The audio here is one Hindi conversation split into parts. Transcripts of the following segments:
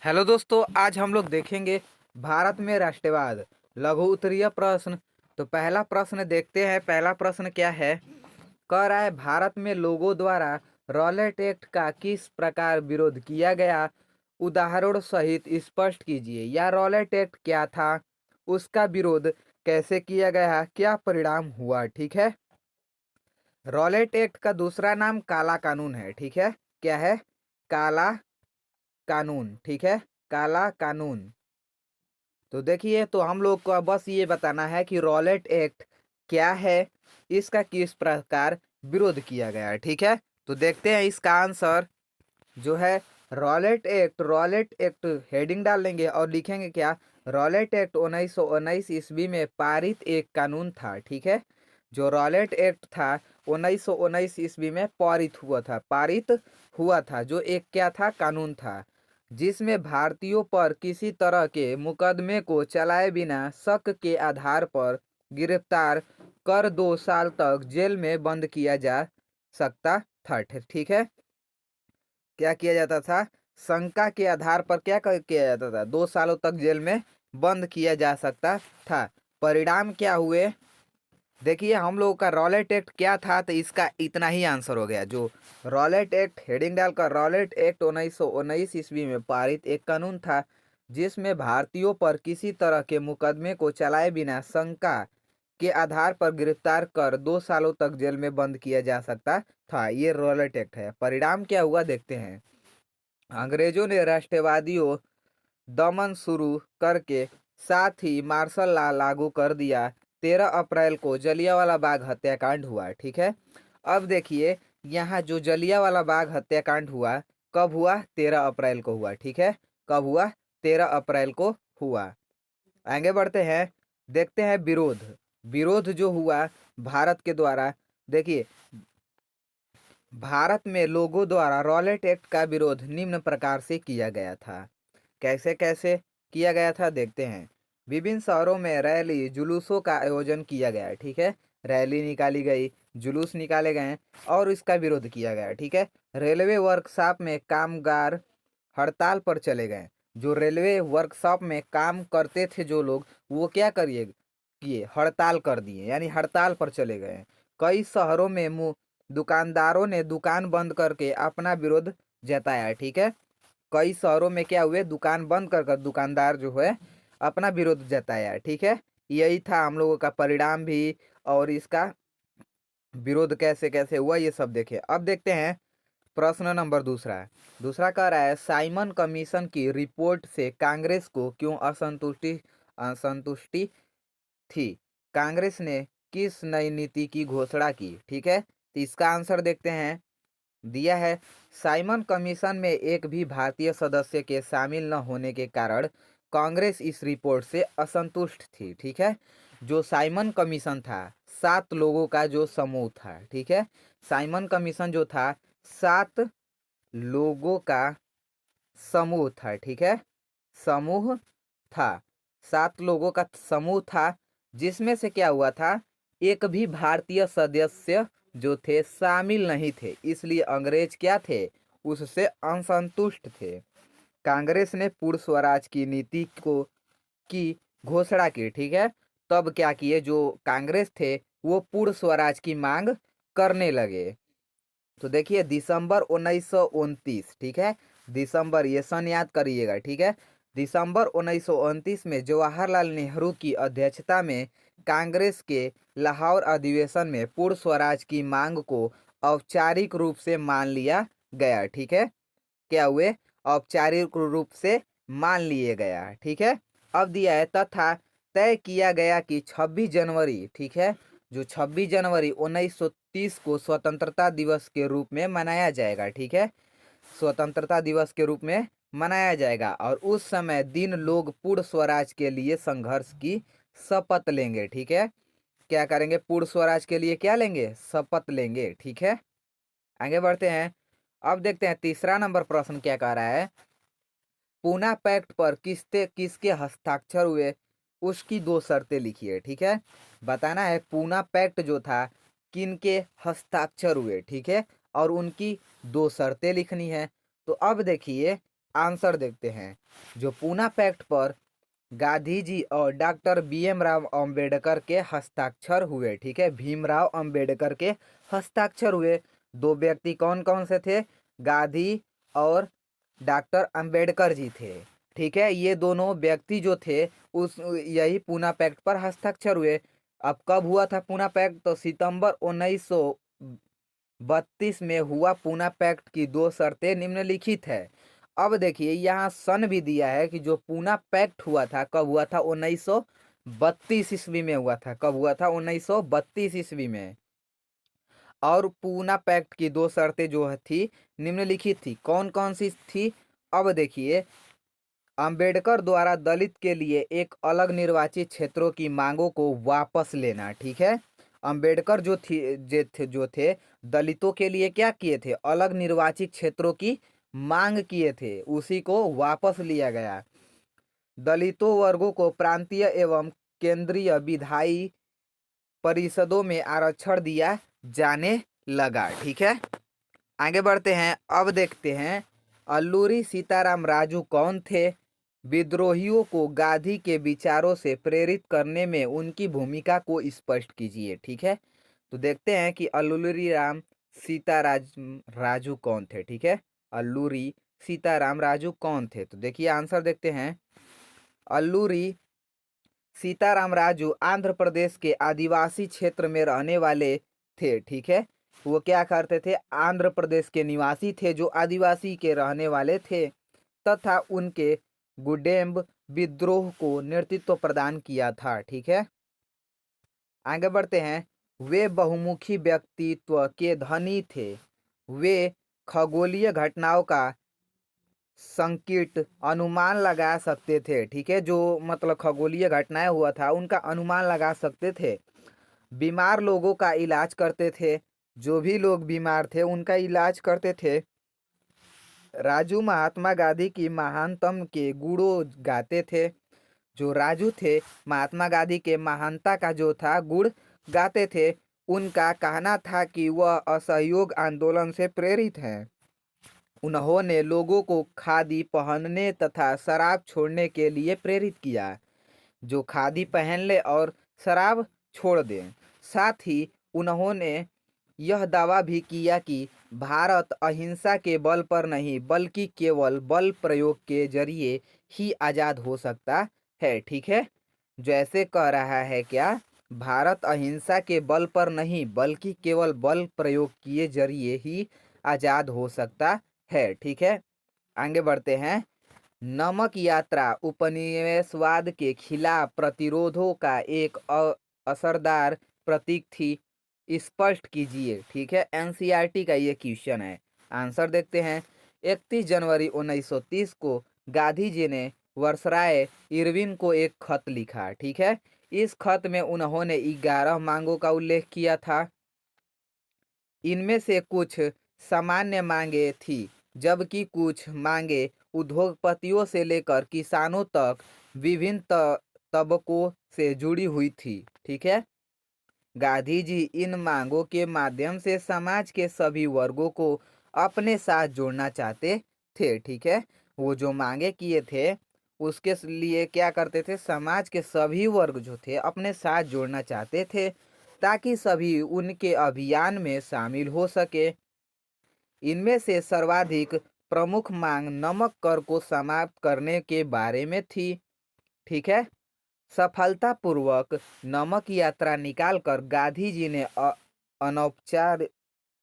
हेलो दोस्तों, आज हम लोग देखेंगे भारत में राष्ट्रवाद लघु उत्तरीय प्रश्न। तो पहला प्रश्न देखते हैं। पहला प्रश्न क्या है? कह रहा है भारत में लोगों द्वारा रॉलेट एक्ट का किस प्रकार विरोध किया गया, उदाहरण सहित स्पष्ट कीजिए। या रॉलेट एक्ट क्या था, उसका विरोध कैसे किया गया, क्या परिणाम हुआ। ठीक है। रॉलेट एक्ट का दूसरा नाम काला कानून है। ठीक है। क्या है? काला कानून। ठीक है, काला कानून। तो देखिए, तो हम लोग को बस ये बताना है कि रॉलेट एक्ट क्या है, इसका किस प्रकार विरोध किया गया है। ठीक है। तो देखते हैं इसका आंसर जो है रॉलेट एक्ट हेडिंग डाल देंगे और लिखेंगे क्या? रॉलेट एक्ट 1919 ईस्वी में पारित एक कानून था। ठीक है। जो रॉलेट एक्ट था 1919 ईस्वी में पारित हुआ था, जो एक क्या था? कानून था, जिसमें भारतीयों पर किसी तरह के मुकदमे को चलाए बिना शक के आधार पर गिरफ्तार कर 2 साल तक जेल में बंद किया जा सकता था। ठीक है। क्या किया जाता था? शंका के आधार पर क्या किया जाता था? 2 सालों तक जेल में बंद किया जा सकता था। परिणाम क्या हुए? देखिए, हम लोगों का रॉलेट एक्ट क्या था, तो इसका इतना ही आंसर हो गया। जो रॉलेट एक्ट हेडिंग डालकर, रॉलेट एक्ट 1919 ईस्वी में पारित एक कानून था, जिसमें भारतीयों पर किसी तरह के मुकदमे को चलाए बिना शंका के आधार पर गिरफ्तार कर 2 सालों तक जेल में बंद किया जा सकता था। ये रॉलेट एक्ट है। परिणाम क्या हुआ देखते हैं। अंग्रेजों ने राष्ट्रवादियों दमन शुरू करके साथ ही मार्शल लॉ लागू कर दिया। 13 अप्रैल को जलियांवाला बाग हत्याकांड हुआ। ठीक है। अब देखिए, यहाँ जो जलियांवाला बाग हत्याकांड हुआ, कब हुआ? 13 अप्रैल को हुआ। ठीक है। कब हुआ? 13 अप्रैल को हुआ। आगे बढ़ते हैं, देखते हैं विरोध। विरोध जो हुआ भारत के द्वारा, देखिए, भारत में लोगों द्वारा रॉलेट एक्ट का विरोध निम्न प्रकार से किया गया था। कैसे कैसे किया गया था देखते हैं। विभिन्न शहरों में रैली जुलूसों का आयोजन किया गया। ठीक है। रैली निकाली गई, जुलूस निकाले गए और इसका विरोध किया गया। ठीक है। रेलवे वर्कशॉप में कामगार हड़ताल पर चले गए। जो रेलवे वर्कशॉप में काम करते थे जो लोग, वो क्या करिए किए? हड़ताल कर दिए, यानी हड़ताल पर चले गए। कई शहरों में दुकानदारों ने दुकान बंद करके अपना विरोध जताया। ठीक है। कई शहरों में क्या हुए? दुकान बंद कर दुकानदार जो है अपना विरोध जताया। ठीक है। यही था हम लोगों का परिणाम भी, और इसका विरोध कैसे कैसे हुआ ये सब देखे। अब देखते हैं प्रश्न नंबर दूसरा। दूसरा कह रहा है साइमन कमीशन की रिपोर्ट से कांग्रेस को क्यों असंतुष्टि असंतुष्टि थी? कांग्रेस ने किस नई नीति की घोषणा की? ठीक है। तो इसका आंसर देखते हैं। दिया है, साइमन कमीशन में एक भी भारतीय सदस्य के शामिल न होने के कारण कांग्रेस इस रिपोर्ट से असंतुष्ट थी। ठीक है। जो साइमन कमीशन था, 7 लोगों का जो समूह था। ठीक है। साइमन कमीशन जो था, 7 लोगों का समूह था। ठीक है। समूह था, 7 लोगों का समूह था, जिसमें से क्या हुआ था? एक भी भारतीय सदस्य जो थे शामिल नहीं थे, इसलिए अंग्रेज क्या थे? उससे असंतुष्ट थे। कांग्रेस ने पूर्ण स्वराज की नीति की घोषणा की। ठीक है। तब क्या किए जो कांग्रेस थे, वो पूर्ण स्वराज की मांग करने लगे। तो देखिए, दिसंबर 1929, ठीक है, दिसंबर, ये सन याद करिएगा। ठीक है। दिसंबर 1929 में जवाहरलाल नेहरू की अध्यक्षता में कांग्रेस के लाहौर अधिवेशन में पूर्ण स्वराज की मांग को औपचारिक रूप से मान लिया गया। ठीक है। क्या हुए? औपचारिक रूप से मान लिए गया। ठीक है। अब दिया है, तथा तय किया गया कि 26 जनवरी, ठीक है, जो 26 जनवरी 1930 को स्वतंत्रता दिवस के रूप में मनाया जाएगा। ठीक है। स्वतंत्रता दिवस के रूप में मनाया जाएगा, और उस समय दिन लोग पूर्ण स्वराज के लिए संघर्ष की शपथ लेंगे। ठीक है। क्या करेंगे? पूर्ण स्वराज के लिए क्या लेंगे? शपथ लेंगे। ठीक है। आगे बढ़ते हैं। अब देखते हैं तीसरा नंबर प्रश्न क्या कह रहा है। पूना पैक्ट पर किसके हस्ताक्षर हुए, उसकी 2 शर्तें लिखिए। ठीक है। बताना है पूना पैक्ट जो था, किनके हस्ताक्षर हुए। ठीक है। और उनकी 2 शर्तें लिखनी है। तो अब देखिए, आंसर देखते हैं। जो पूना पैक्ट पर गांधी जी और डॉक्टर भीमराव अंबेडकर के हस्ताक्षर हुए, ठीक है, भीमराव अंबेडकर के हस्ताक्षर हुए। दो व्यक्ति कौन कौन से थे? गांधी और डॉक्टर अंबेडकर जी थे, ठीक है। ये दोनों व्यक्ति जो थे उस यही पूना पैक्ट पर हस्ताक्षर हुए। अब कब हुआ था पूना पैक्ट? तो सितंबर 1932 में हुआ। पूना पैक्ट की दो शर्तें निम्नलिखित है। अब देखिए यहाँ सन भी दिया है कि जो पूना पैक्ट हुआ था कब हुआ था? 1932 ईस्वी में हुआ था। कब हुआ था? 1932 ईस्वी में। और पूना पैक्ट की दो शर्तें जो थी निम्नलिखित थी। कौन कौन सी थी? अब देखिए, अंबेडकर द्वारा दलित के लिए एक अलग निर्वाचित क्षेत्रों की मांगों को वापस लेना, ठीक है। अंबेडकर जो थे दलितों के लिए क्या किए थे? अलग निर्वाचित क्षेत्रों की मांग किए थे, उसी को वापस लिया गया। दलितों वर्गों को प्रांतीय एवं केंद्रीय विधायी परिषदों में आरक्षण दिया जाने लगा, ठीक है। आगे बढ़ते हैं। अब देखते हैं अल्लूरी सीताराम राजू कौन थे? विद्रोहियों को गांधी के विचारों से प्रेरित करने में उनकी भूमिका को स्पष्ट कीजिए, ठीक है। तो देखते हैं कि अल्लूरी राम राजू कौन थे, ठीक है। अल्लूरी सीताराम राजू कौन थे? तो देखिए आंसर देखते हैं। अल्लूरी सीताराम राजू आंध्र प्रदेश के आदिवासी क्षेत्र में रहने वाले थे, ठीक है। वो क्या करते थे? आंध्र प्रदेश के निवासी थे जो आदिवासी के रहने वाले थे, तथा उनके गुडेम्ब विद्रोह को नेतृत्व प्रदान किया था, ठीक है। आगे बढ़ते हैं। वे बहुमुखी व्यक्तित्व के धनी थे। वे खगोलीय घटनाओं का संकीर्ण अनुमान लगा सकते थे, ठीक है। जो मतलब खगोलीय घटनाएं हुआ था उनका अनुमान लगा सकते थे। बीमार लोगों का इलाज करते थे। जो भी लोग बीमार थे उनका इलाज करते थे। राजू महात्मा गांधी की महानतम के गुणों गाते थे। जो राजू थे महात्मा गांधी के महानता का जो था गुण गाते थे। उनका कहना था कि वह असहयोग आंदोलन से प्रेरित हैं। उन्होंने लोगों को खादी पहनने तथा शराब छोड़ने के लिए प्रेरित किया। जो खादी पहन ले और शराब छोड़ दें। साथ ही उन्होंने यह दावा भी किया कि भारत अहिंसा के बल पर नहीं बल्कि केवल बल प्रयोग के जरिए ही आज़ाद हो सकता है, ठीक है। जैसे कह रहा है क्या? भारत अहिंसा के बल पर नहीं बल्कि केवल बल प्रयोग किए जरिए ही आज़ाद हो सकता है, ठीक है। आगे बढ़ते हैं। नमक यात्रा उपनिवेशवाद के खिलाफ प्रतिरोधों का एक असरदार प्रतीक थी। स्पष्ट कीजिए, ठीक है। एनसीईआरटी का ये क्वेश्चन है। आंसर देखते हैं। 31 जनवरी 1930 को गांधी जी ने वर्सराय इरविन को एक खत लिखा, ठीक है। इस खत में उन्होंने 11 मांगों का उल्लेख किया था। इनमें से कुछ सामान्य मांगे थी जबकि कुछ मांगे उद्योगपतियों से लेकर किसानों तक विभिन्न तबकों से जुड़ी हुई थी, ठीक है। गांधी जी इन मांगों के माध्यम से समाज के सभी वर्गों को अपने साथ जोड़ना चाहते थे, ठीक है। वो जो मांगे किए थे उसके लिए क्या करते थे? समाज के सभी वर्ग जो थे अपने साथ जोड़ना चाहते थे ताकि सभी उनके अभियान में शामिल हो सके। इनमें से सर्वाधिक प्रमुख मांग नमक कर को समाप्त करने के बारे में थी, ठीक है। सफलतापूर्वक नमक यात्रा निकालकर गांधी जी ने अनौपचार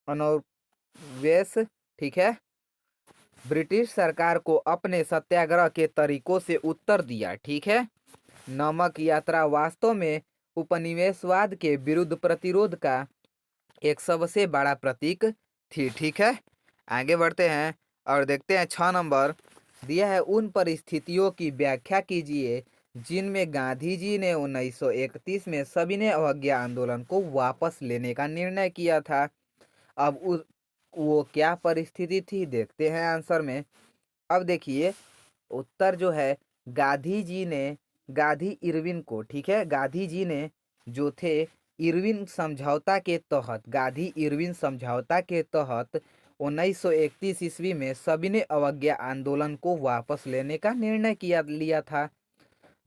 अनौवेश, ठीक है, ब्रिटिश सरकार को अपने सत्याग्रह के तरीकों से उत्तर दिया, ठीक है। नमक यात्रा वास्तव में उपनिवेशवाद के विरुद्ध प्रतिरोध का एक सबसे बड़ा प्रतीक थी, ठीक है। आगे बढ़ते हैं और देखते हैं 6 नंबर दिया है। उन परिस्थितियों की व्याख्या कीजिए जिनमें गांधी जी ने 1931 में सविनय अवज्ञा आंदोलन को वापस लेने का निर्णय किया था। अब उस वो क्या परिस्थिति थी देखते हैं आंसर में। अब देखिए उत्तर जो है गांधी इरविन को, ठीक है, गांधी जी ने जो थे इरविन समझौता के तहत, गांधी इरविन समझौता के तहत 1931 ईस्वी में सविनय अवज्ञा आंदोलन को वापस लेने का निर्णय लिया था।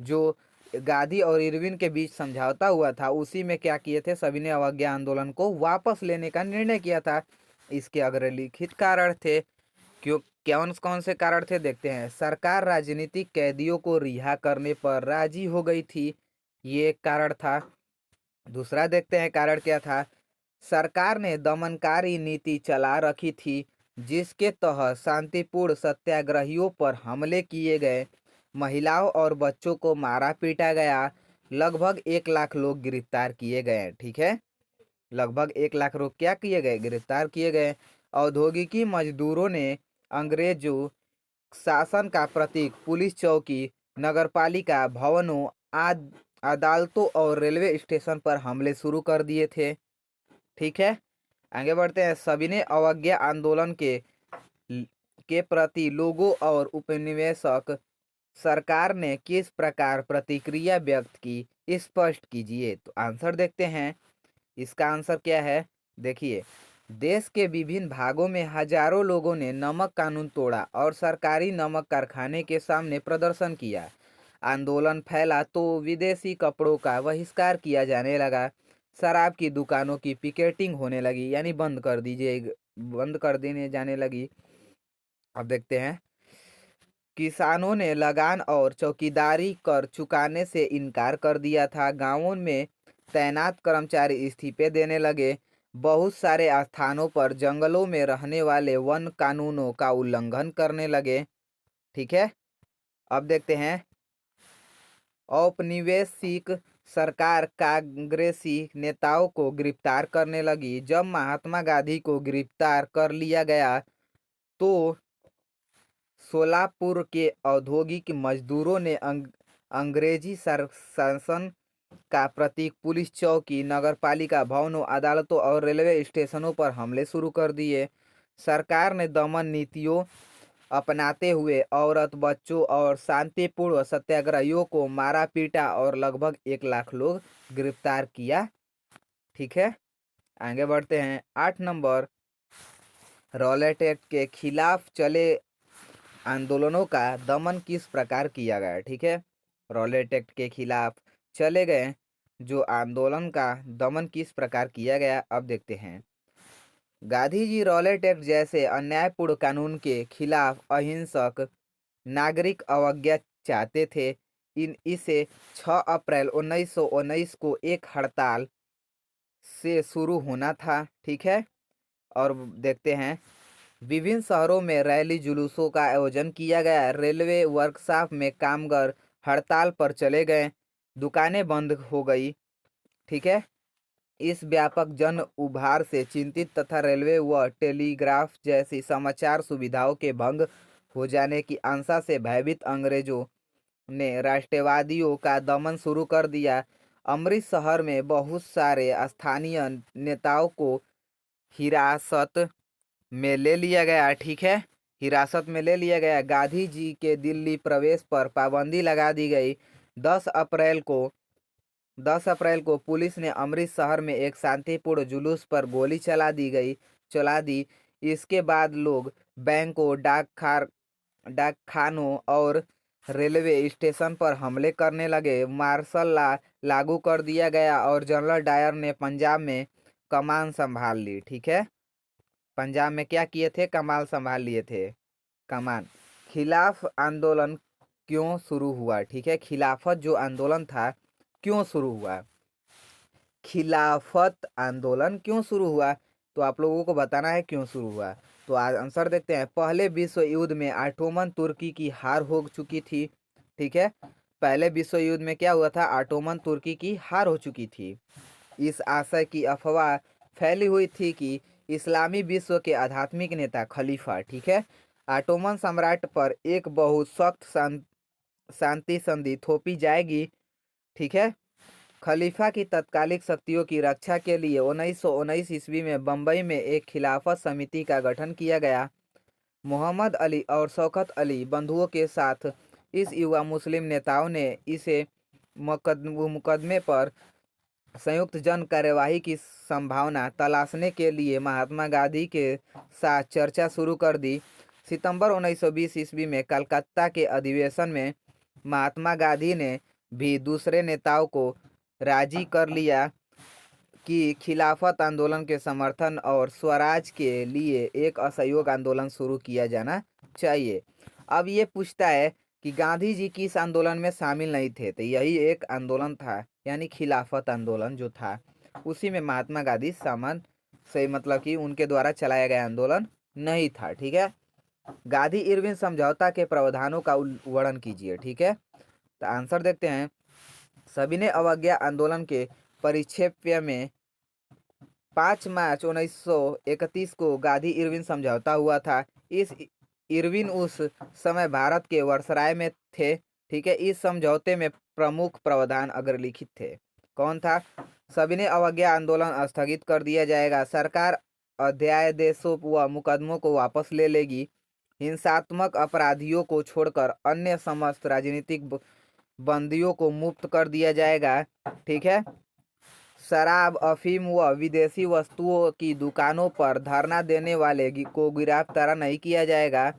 जो गांधी और इरविन के बीच समझौता हुआ था उसी में क्या किए थे, सविनय अवज्ञा आंदोलन को वापस लेने का निर्णय किया था। इसके अग्रलिखित कारण थे। क्यों, कौन कौन से कारण थे देखते हैं। सरकार राजनीतिक कैदियों को रिहा करने पर राजी हो गई थी, ये एक कारण था। दूसरा देखते हैं कारण क्या था। सरकार ने दमनकारी नीति चला रखी थी, जिसके तहत शांतिपूर्ण सत्याग्रहियों पर हमले किए गए, महिलाओं और बच्चों को मारा पीटा गया, लगभग 1 लाख लोग गिरफ्तार किए गए। ठीक है, लगभग 1 लाख लोग क्या किए गए, गिरफ्तार किए गए। औद्योगिकी मजदूरों ने अंग्रेजों शासन का प्रतीक पुलिस चौकी, नगरपालिका भवनों, अदालतों और रेलवे स्टेशन पर हमले शुरू कर दिए थे। ठीक है, आगे बढ़ते हैं। सविनय अवज्ञा आंदोलन के प्रति लोगों और उपनिवेशक सरकार ने किस प्रकार प्रतिक्रिया व्यक्त की, स्पष्ट कीजिए। तो आंसर देखते हैं। इसका आंसर क्या है, देखिए। देश के विभिन्न भागों में हजारों लोगों ने नमक कानून तोड़ा और सरकारी नमक कारखाने के सामने प्रदर्शन किया। आंदोलन फैला तो विदेशी कपड़ों का बहिष्कार किया जाने लगा, शराब की दुकानों की पिकेटिंग होने लगी, यानी बंद कर देने जाने लगी। अब देखते हैं। किसानों ने लगान और चौकीदारी कर चुकाने से इनकार कर दिया था। गांवों में तैनात कर्मचारी इस्तीफे देने लगे। बहुत सारे स्थानों पर जंगलों में रहने वाले वन कानूनों का उल्लंघन करने लगे। ठीक है, अब देखते हैं। औपनिवेशिक सरकार कांग्रेसी नेताओं को गिरफ्तार करने लगी। जब महात्मा गांधी को गिरफ्तार कर लिया गया तो सोलापुर के औद्योगिक मजदूरों ने अंग्रेजी शासन का प्रतीक पुलिस चौकी, नगरपालिका भवनों, अदालतों और रेलवे स्टेशनों पर हमले शुरू कर दिए। सरकार ने दमन नीतियों अपनाते हुए औरत, बच्चों और शांतिपूर्ण सत्याग्रहियों को मारा पीटा और लगभग 1 लाख लोग गिरफ्तार किया। ठीक है, आगे बढ़ते हैं। 8 नंबर, रॉलेट एक्ट के खिलाफ चले आंदोलनों का दमन किस प्रकार किया गया। ठीक है, रॉलेट एक्ट के खिलाफ चले गए जो आंदोलन का दमन किस प्रकार किया गया, अब देखते हैं। गांधी जी रॉलेट एक्ट जैसे अन्यायपूर्ण कानून के खिलाफ अहिंसक नागरिक अवज्ञा चाहते थे। इसे 6 अप्रैल 1919 को एक हड़ताल से शुरू होना था। ठीक है, और देखते हैं। विभिन्न शहरों में रैली जुलूसों का आयोजन किया गया। रेलवे वर्कशॉप में कामगार हड़ताल पर चले गए, दुकानें बंद हो गई। ठीक है, इस व्यापक जन उभार से चिंतित तथा रेलवे व टेलीग्राफ जैसी समाचार सुविधाओं के भंग हो जाने की आशंका से भयभीत अंग्रेजों ने राष्ट्रवादियों का दमन शुरू कर दिया। अमृतसर में बहुत सारे स्थानीय नेताओं को हिरासत में ले लिया गया। ठीक है, हिरासत में ले लिया गया। गांधी जी के दिल्ली प्रवेश पर पाबंदी लगा दी गई। 10 अप्रैल को पुलिस ने अमृतसर में एक शांतिपूर्ण जुलूस पर गोली चला दी। इसके बाद लोग बैंकों, डाकखानों और रेलवे स्टेशन पर हमले करने लगे। मार्शल लॉ लागू कर दिया गया और जनरल डायर ने पंजाब में कमान संभाल ली। ठीक है, पंजाब में क्या किए थे, कमान संभाल लिए थे, कमान। खिलाफ आंदोलन क्यों शुरू हुआ। ठीक है, खिलाफत जो आंदोलन था क्यों शुरू हुआ, खिलाफत आंदोलन क्यों शुरू हुआ, तो आप लोगों को बताना है क्यों शुरू हुआ। तो आज आंसर देखते हैं। पहले विश्व युद्ध में ऑटोमन तुर्की की हार हो चुकी थी। ठीक है, पहले विश्व युद्ध में क्या हुआ था, ऑटोमन तुर्की की हार हो चुकी थी। इस आशय की अफवाह फैली हुई थी कि इस्लामी विश्व के आध्यात्मिक नेता खलीफा, ठीक है, ऑटोमन सम्राट पर एक बहुत सख्त शांति संधि थोपी जाएगी। ठीक है, खलीफा की तत्कालिक शक्तियों की रक्षा के लिए 1919 ईस्वी में बम्बई में एक खिलाफत समिति का गठन किया गया। मोहम्मद अली और शौकत अली बंधुओं के साथ इस युवा मुस्लिम नेताओं ने इसे मुकदमे पर संयुक्त जन कार्यवाही की संभावना तलाशने के लिए महात्मा गांधी के साथ चर्चा शुरू कर दी। सितंबर 1920 ईस्वी में कलकत्ता के अधिवेशन में महात्मा गांधी ने भी दूसरे नेताओं को राजी कर लिया कि खिलाफत आंदोलन के समर्थन और स्वराज के लिए एक असहयोग आंदोलन शुरू किया जाना चाहिए। अब ये पूछता है कि गांधी जी किस आंदोलन में शामिल नहीं थे, तो यही एक आंदोलन था, यानी खिलाफत आंदोलन जो था उसी में महात्मा गांधी सामान से मतलब कि उनके द्वारा चलाया गया आंदोलन नहीं था। ठीक है, गांधी इरविन समझौता के प्रावधानों का वर्णन कीजिए। ठीक है, तो आंसर देखते हैं। सविनय अवज्ञा आंदोलन के परिप्रेक्ष्य में 5 मार्च 1931 को गांधी इरविन समझौता हुआ था। इस इरविन उस समय भारत के वायसराय में थे। ठीक है, इस समझौते में प्रमुख प्रावधान अग्रलिखित थे। कौन था? सविनय अवज्ञा आंदोलन स्थगित कर दिया जाएगा, सरकार अध्यादेशों व मुकदमों को वापस ले लेगी, हिंसात्मक अपराधियों को छोड़कर अन्य समस्त राजनीतिक बंदियों को मुक्त कर दिया जाएगा। ठीक है, शराब, अफीम व विदेशी वस्तुओं की दुकानों पर धरना देने वाले को गिरफ्तार नहीं किया जाएगा,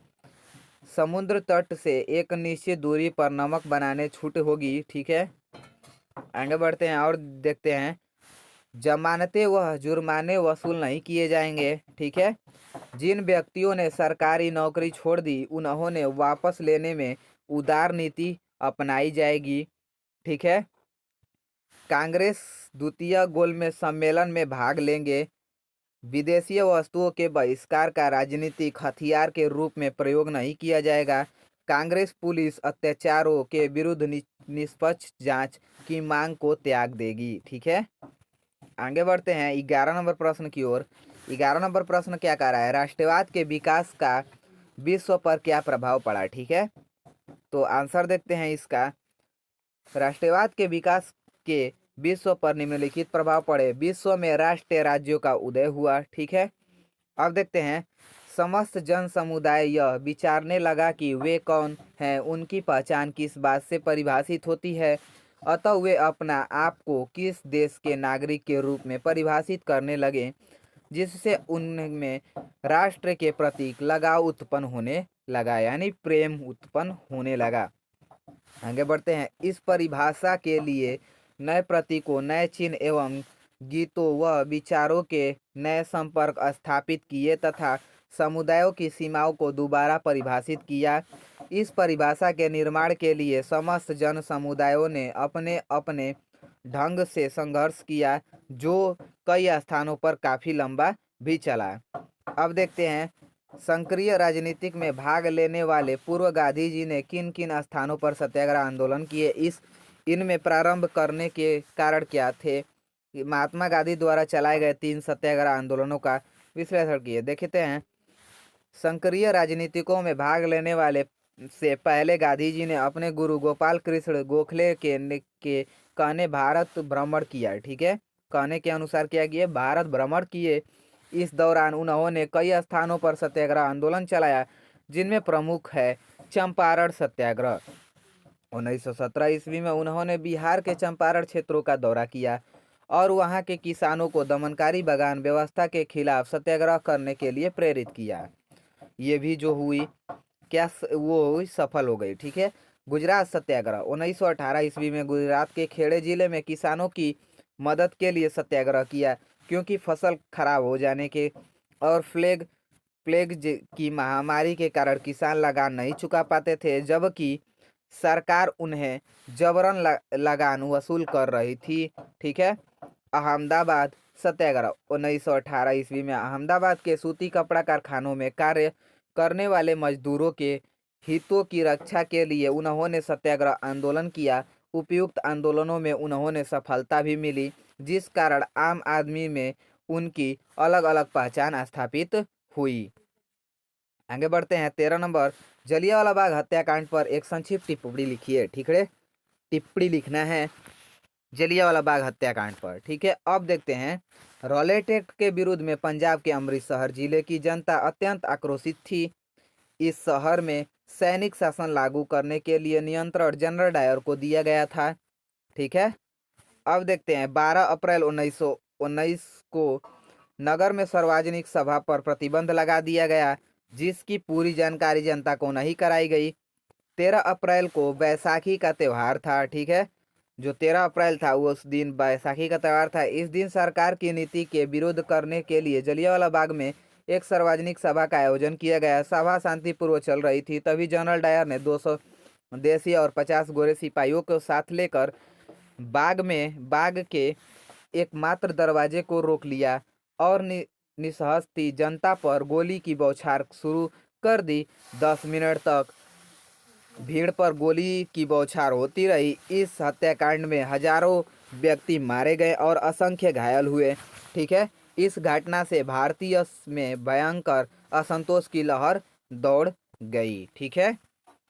समुद्र तट से एक निश्चित दूरी पर नमक बनाने छूट होगी। ठीक है, आगे बढ़ते हैं और देखते हैं। जमानतें व जुर्माने वसूल नहीं किए जाएंगे। ठीक है, जिन व्यक्तियों ने सरकारी नौकरी छोड़ दी उन्होंने वापस लेने में उदार नीति अपनाई जाएगी। ठीक है, कांग्रेस द्वितीय गोलमेज सम्मेलन में भाग लेंगे, विदेशी वस्तुओं के बहिष्कार का राजनीतिक हथियार के रूप में प्रयोग नहीं किया जाएगा, कांग्रेस पुलिस अत्याचारों के विरुद्ध निष्पक्ष जांच की मांग को त्याग देगी। ठीक है, आगे बढ़ते हैं 11 नंबर प्रश्न की ओर। 11 नंबर प्रश्न क्या कह रहा है? राष्ट्रवाद के विकास का विश्व पर क्या प्रभाव पड़ा? ठीक है, तो आंसर देखते हैं इसका। राष्ट्रवाद के विकास के विश्व पर निम्नलिखित प्रभाव पड़े। विश्व में राष्ट्रीय राज्यों का उदय हुआ। ठीक है, अब देखते हैं। समस्त जन समुदाय यह विचारने लगा कि वे कौन हैं, उनकी पहचान किस बात से परिभाषित होती है, अतः वे अपना आप को किस देश के नागरिक के रूप में परिभाषित करने लगे, जिससे उनमें राष्ट्र के प्रति लगाव उत्पन्न होने लगा, यानी प्रेम उत्पन्न होने लगा। आगे बढ़ते हैं। इस परिभाषा के लिए नए प्रतीकों, नए चिन्ह एवं गीतों व विचारों के नए संपर्क स्थापित किए तथा समुदायों की सीमाओं को दोबारा परिभाषित किया। इस परिभाषा के निर्माण के लिए समस्त जन समुदायों ने अपने अपने ढंग से संघर्ष किया, जो कई स्थानों पर काफी लंबा भी चला। अब देखते हैं। सक्रिय राजनीतिक में भाग लेने वाले पूर्व गांधी जी ने किन किन स्थानों पर सत्याग्रह आंदोलन किए, इनमें प्रारंभ करने के कारण क्या थे? महात्मा गांधी द्वारा चलाए गए 3 सत्याग्रह आंदोलनों का विश्लेषण किए। देखते हैं। सक्रिय राजनीतिकों में भाग लेने वाले से पहले गांधी जी ने अपने गुरु गोपाल कृष्ण गोखले के कहने भारत भ्रमण किया। ठीक है, कहने के अनुसार क्या किए? भारत भ्रमण किए। इस दौरान उन्होंने कई स्थानों पर सत्याग्रह आंदोलन चलाया, जिनमें प्रमुख है चंपारण सत्याग्रह। 1917 ईस्वी में उन्होंने बिहार के चंपारण क्षेत्रों का दौरा किया और वहां के किसानों को दमनकारी बागान व्यवस्था के खिलाफ सत्याग्रह करने के लिए प्रेरित किया। ये भी जो हुई क्या वो हुई सफल हो गई। ठीक है, गुजरात सत्याग्रह 1918 ईस्वी में गुजरात के खेड़े जिले में किसानों की मदद के लिए सत्याग्रह किया, क्योंकि फसल खराब हो जाने के और प्लेग की महामारी के कारण किसान लगान नहीं चुका पाते थे, जबकि सरकार उन्हें जबरन लगान वसूल कर रही थी। ठीक है, अहमदाबाद सत्याग्रह 1918 ईस्वी में अहमदाबाद के सूती कपड़ा कारखानों में कार्य करने वाले मजदूरों के हितों की रक्षा के लिए उन्होंने सत्याग्रह आंदोलन किया। उपयुक्त आंदोलनों में उन्होंने सफलता भी मिली, जिस कारण आम आदमी में उनकी अलग अलग पहचान स्थापित हुई। आगे बढ़ते हैं। 13 नंबर। जलियांवाला बाग हत्याकांड पर एक संक्षिप्त टिप्पणी लिखिए। ठीक है, टिप्पणी लिखना है जलियांवाला बाग हत्याकांड पर। ठीक है, अब देखते हैं। रॉलेट एक्ट के विरुद्ध में पंजाब के अमृतसर जिले की जनता अत्यंत आक्रोशित थी। इस शहर में सैनिक शासन लागू करने के लिए नियंत्रण जनरल डायर को दिया गया था। ठीक है, अब देखते हैं 12 अप्रैल 1919 को नगर में सार्वजनिक सभा पर प्रतिबंध लगा दिया गया, जिसकी पूरी जानकारी जनता को नहीं कराई गई। 13 अप्रैल को बैसाखी का त्यौहार था, ठीक है। जो 13 अप्रैल था वो उस दिन बैसाखी का त्यौहार था। इस दिन सरकार की नीति के विरोध करने के लिए जलियांवाला बाग में एक सार्वजनिक सभा का आयोजन किया गया। सभा शांतिपूर्वक चल रही थी, तभी जनरल डायर ने 200 देसी और 50 गोरे सिपाहियों को साथ लेकर बाग के एकमात्र दरवाजे को रोक लिया और निसहस्ती जनता पर गोली की बौछार शुरू कर दी। 10 मिनट तक भीड़ पर गोली की बौछार होती रही। इस हत्याकांड में हजारों व्यक्ति मारे गए और असंख्य घायल हुए, ठीक है। इस घटना से भारतीय में भयंकर असंतोष की लहर दौड़ गई, ठीक है।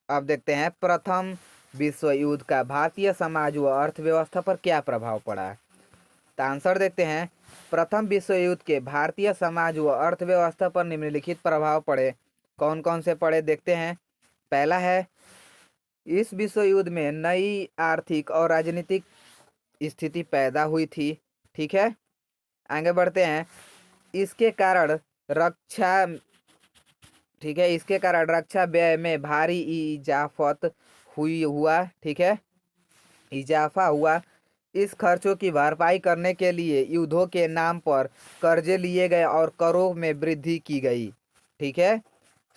अब देखते हैं प्रथम विश्व युद्ध का भारतीय समाज व अर्थव्यवस्था पर क्या प्रभाव पड़ा। तो आंसर देखते हैं, प्रथम विश्व युद्ध के भारतीय समाज व अर्थव्यवस्था पर निम्नलिखित प्रभाव पड़े। कौन कौन से पड़े देखते हैं। पहला है, इस विश्व युद्ध में नई आर्थिक और राजनीतिक स्थिति पैदा हुई थी, ठीक है। आगे बढ़ते हैं, इसके कारण रक्षा ठीक है, इसके कारण रक्षा व्यय में भारी इजाफा हुआ। इस खर्चों की भरपाई करने के लिए युद्धों के नाम पर कर्जे लिए गए और करों में वृद्धि की गई, ठीक है।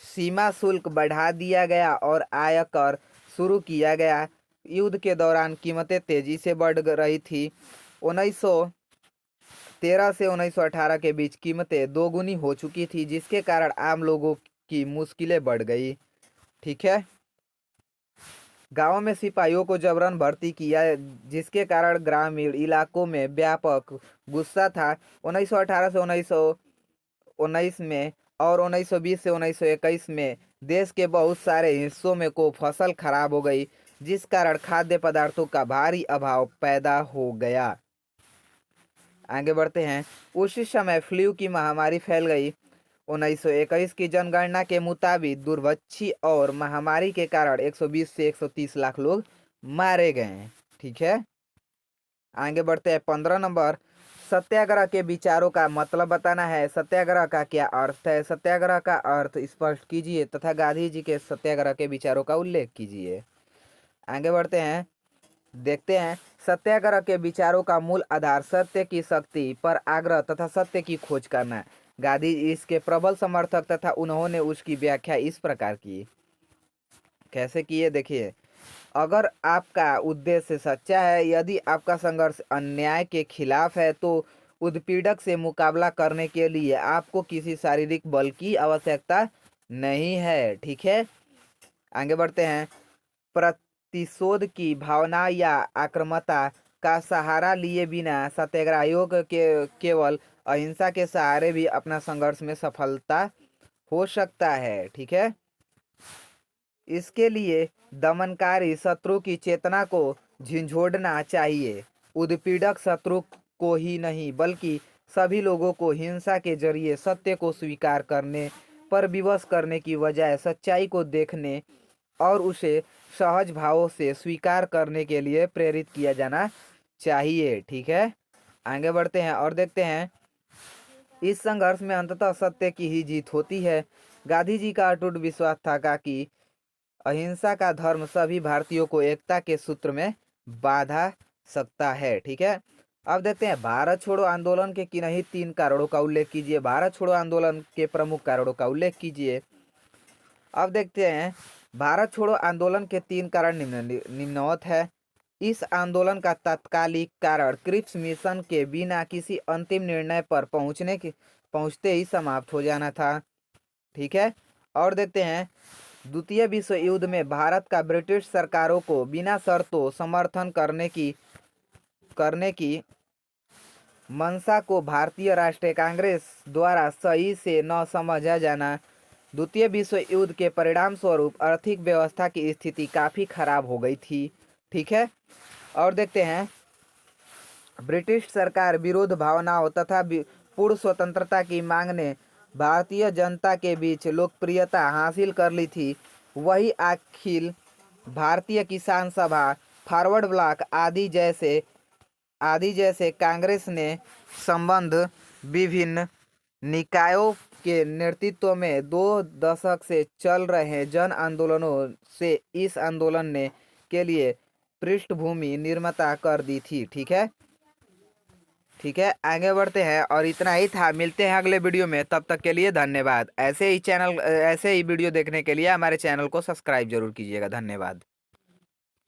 सीमा शुल्क बढ़ा दिया गया और आयकर शुरू किया गया। युद्ध के दौरान कीमतें तेजी से बढ़ रही थी। 1913 से 1918 के बीच कीमतें दोगुनी हो चुकी थी, जिसके कारण आम लोगों की मुश्किलें बढ़ गई, ठीक है। गांवों में सिपाहियों को जबरन भर्ती किया, जिसके कारण ग्रामीण इलाकों में व्यापक गुस्सा था। 1918 से 1919 में और 1920 से 1921 में देश के बहुत सारे हिस्सों में को फसल खराब हो गई, जिस कारण खाद्य पदार्थों का भारी अभाव पैदा हो गया। आगे बढ़ते हैं, उसी समय फ्लू की महामारी फैल गई। 1921 की जनगणना के मुताबिक दुर्भिक्ष और महामारी के कारण 120 से 130 लाख लोग मारे गए, ठीक है। आगे बढ़ते हैं 15 नंबर, सत्याग्रह के विचारों का मतलब बताना है। सत्याग्रह का क्या अर्थ है, सत्याग्रह का अर्थ स्पष्ट कीजिए तथा गांधी जी के सत्याग्रह के विचारों का उल्लेख कीजिए। आगे बढ़ते हैं, देखते हैं, सत्याग्रह के विचारों का मूल आधार सत्य की शक्ति पर आग्रह तथा सत्य की खोज करना। गांधी इसके प्रबल समर्थक तथा उन्होंने उसकी व्याख्या इस प्रकार की। कैसे किए देखिए, अगर आपका उद्देश्य सच्चा है, यदि आपका संघर्ष अन्याय के खिलाफ है, तो उत्पीड़क से मुकाबला करने के लिए आपको किसी शारीरिक बल की आवश्यकता नहीं है, ठीक है। आगे बढ़ते हैं, प्रतिशोध की भावना या आक्रामकता का सहारा लिए बिना सत्याग्रहियों के केवल अहिंसा के सहारे भी अपना संघर्ष में सफलता हो सकता है, ठीक है। इसके लिए दमनकारी शत्रु की चेतना को झिंझोड़ना चाहिए। उत्पीड़क शत्रु को ही नहीं बल्कि सभी लोगों को हिंसा के जरिए सत्य को स्वीकार करने पर विवश करने की बजाय सच्चाई को देखने और उसे सहज भाव से स्वीकार करने के लिए प्रेरित किया जाना चाहिए, ठीक है। आगे बढ़ते हैं और देखते हैं, इस संघर्ष में अंततः सत्य की ही जीत होती है। गांधी जी का अटूट विश्वास था कि अहिंसा का धर्म सभी भारतीयों को एकता के सूत्र में बांधा सकता है, ठीक है। अब देखते हैं, भारत छोड़ो आंदोलन के किन्हीं 3 कारणों का उल्लेख कीजिए। भारत छोड़ो आंदोलन के प्रमुख कारणों का उल्लेख कीजिए। अब देखते हैं, भारत छोड़ो आंदोलन के 3 कारण निम्नवत है। इस आंदोलन का तात्कालिक कारण क्रिप्स मिशन के बिना किसी अंतिम निर्णय पर पहुंचते ही समाप्त हो जाना था, ठीक है। और देखते हैं, द्वितीय विश्व युद्ध में भारत का ब्रिटिश सरकारों को बिना शर्तों समर्थन करने की मंशा को भारतीय राष्ट्रीय कांग्रेस द्वारा सही से न समझा जाना। द्वितीय विश्व युद्ध के परिणाम स्वरूप आर्थिक व्यवस्था की स्थिति काफ़ी खराब हो गई थी, ठीक है। और देखते हैं, ब्रिटिश सरकार विरोध भावनाओं तथा पूर्ण स्वतंत्रता की मांग ने भारतीय जनता के बीच लोकप्रियता हासिल कर ली थी। वही अखिल भारतीय किसान सभा, फॉरवर्ड ब्लॉक आदि जैसे आदि जैसे कांग्रेस ने संबंध विभिन्न निकायों के नेतृत्व में 2 दशक से चल रहे जन आंदोलनों से इस आंदोलन ने के लिए पृष्ठभूमि निर्माता कर दी थी। ठीक है, ठीक है, आगे बढ़ते हैं और इतना ही था। मिलते हैं अगले वीडियो में, तब तक के लिए धन्यवाद। ऐसे ही वीडियो देखने के लिए हमारे चैनल को सब्सक्राइब जरूर कीजिएगा। धन्यवाद।